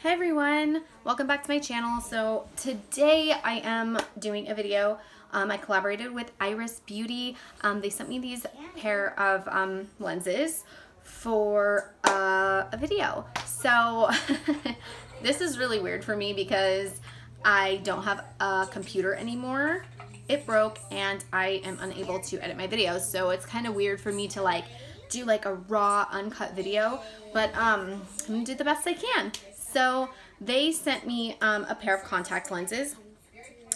Hi everyone, welcome back to my channel. So today I am doing a video. I collaborated with Iris Beauty. They sent me these pair of lenses for a video. So this is really weird for me because I don't have a computer anymore. It broke and I am unable to edit my videos. So it's kind of weird for me to do a raw uncut video, but I'm gonna do the best I can. So they sent me a pair of contact lenses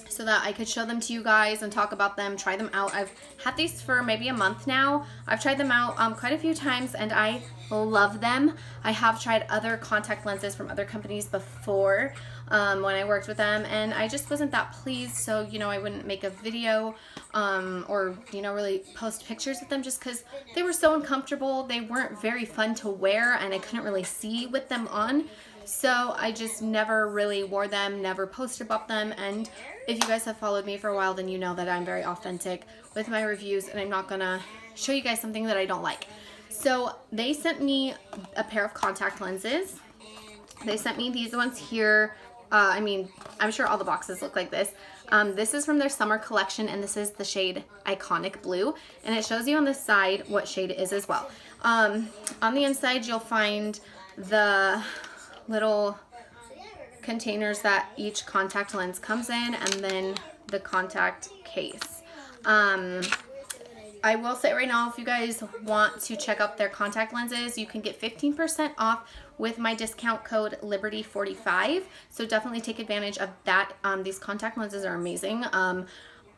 so that I could show them to you guys and talk about them, try them out. I've had these for maybe a month now. I've tried them out quite a few times and I love them. I have tried other contact lenses from other companies before when I worked with them, and I just wasn't that pleased, so I wouldn't make a video or really post pictures with them just because they were so uncomfortable. They weren't very fun to wear and I couldn't really see with them on. So I just never really wore them, never posted about them, and if you guys have followed me for a while, then you know that I'm very authentic with my reviews and I'm not gonna show you guys something that I don't like. So they sent me a pair of contact lenses. They sent me these ones here. I'm sure all the boxes look like this. This is from their summer collection and this is the shade Iconic Blue, and it shows you on the side what shade it is as well. On the inside you'll find the little containers that each contact lens comes in, and then the contact case. I will say right now, if you guys want to check out their contact lenses, you can get 15% off with my discount code Liberty45. So definitely take advantage of that. These contact lenses are amazing.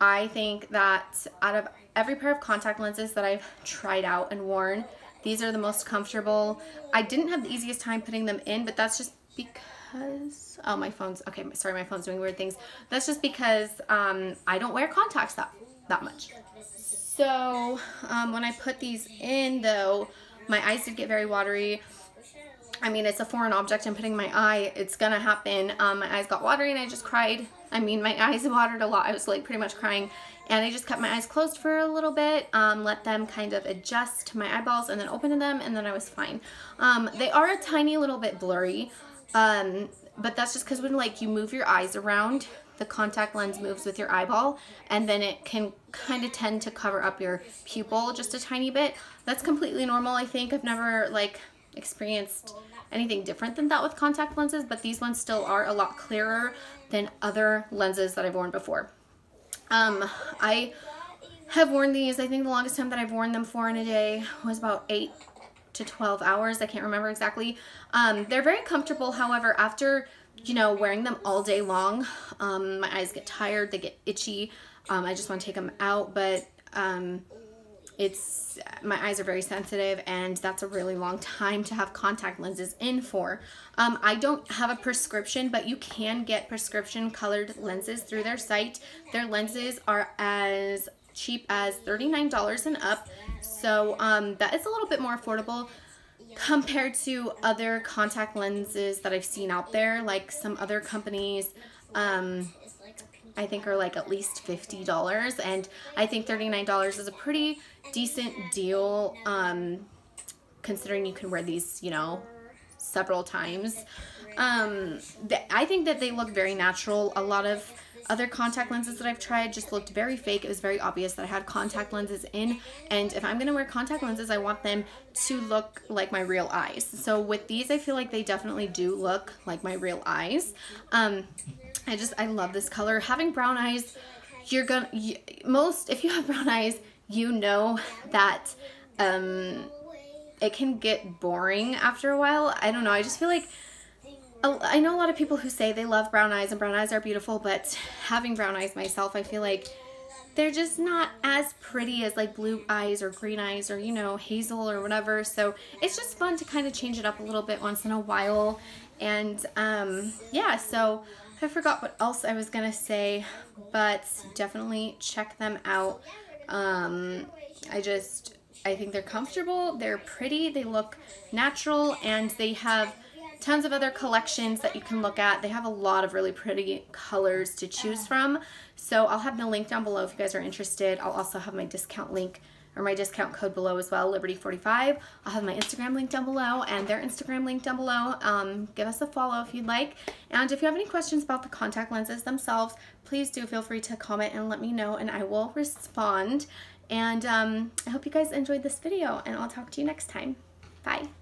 I think that out of every pair of contact lenses that I've tried out and worn, these are the most comfortable. I didn't have the easiest time putting them in, but that's just because, oh, my phone's, okay, sorry, my phone's doing weird things. That's just because I don't wear contacts that much. So when I put these in though, my eyes did get very watery. I mean, it's a foreign object I'm putting in my eye. It's gonna happen. My eyes got watery and I just cried. I mean, my eyes watered a lot. I was pretty much crying. And I just kept my eyes closed for a little bit, let them kind of adjust to my eyeballs and then opened them, and then I was fine. They are a tiny little bit blurry, but that's just because when you move your eyes around, the contact lens moves with your eyeball, and then it can kind of tend to cover up your pupil just a tiny bit. That's completely normal, I think. I've never experienced anything different than that with contact lenses, but these ones still are a lot clearer than other lenses that I've worn before. I have worn these, I think the longest time that I've worn them for in a day was about 8 to 12 hours. I can't remember exactly. They're very comfortable. However, after, wearing them all day long, my eyes get tired, they get itchy. I just want to take them out, but, my eyes are very sensitive and that's a really long time to have contact lenses in for. I don't have a prescription, but you can get prescription colored lenses through their site. Their lenses are as cheap as $39 and up. So that is a little bit more affordable compared to other contact lenses that I've seen out there. Like some other companies, I think are at least $50, and I think $39 is a pretty decent deal considering you can wear these several times. I think that they look very natural. A lot of other contact lenses that I've tried just looked very fake. It was very obvious that I had contact lenses in, and if I'm gonna wear contact lenses, I want them to look like my real eyes. So with these, I feel like they definitely do look like my real eyes. I love this color. Having brown eyes, if you have brown eyes, you know that it can get boring after a while. I don't know. I just feel like I know a lot of people who say they love brown eyes and brown eyes are beautiful, but having brown eyes myself, I feel like they're just not as pretty as blue eyes or green eyes or hazel or whatever. So it's just fun to kind of change it up a little bit once in a while. And yeah, so I forgot what else I was gonna say, but definitely check them out. I think they're comfortable, they're pretty, they look natural, and they have tons of other collections that you can look at. They have a lot of really pretty colors to choose from. So I'll have the link down below if you guys are interested. I'll also have my discount link or my discount code below as well, Liberty45. I'll have my Instagram link down below and their Instagram link down below. Give us a follow if you'd like. And if you have any questions about the contact lenses themselves, please do feel free to comment and let me know, and I will respond. And I hope you guys enjoyed this video, and I'll talk to you next time. Bye.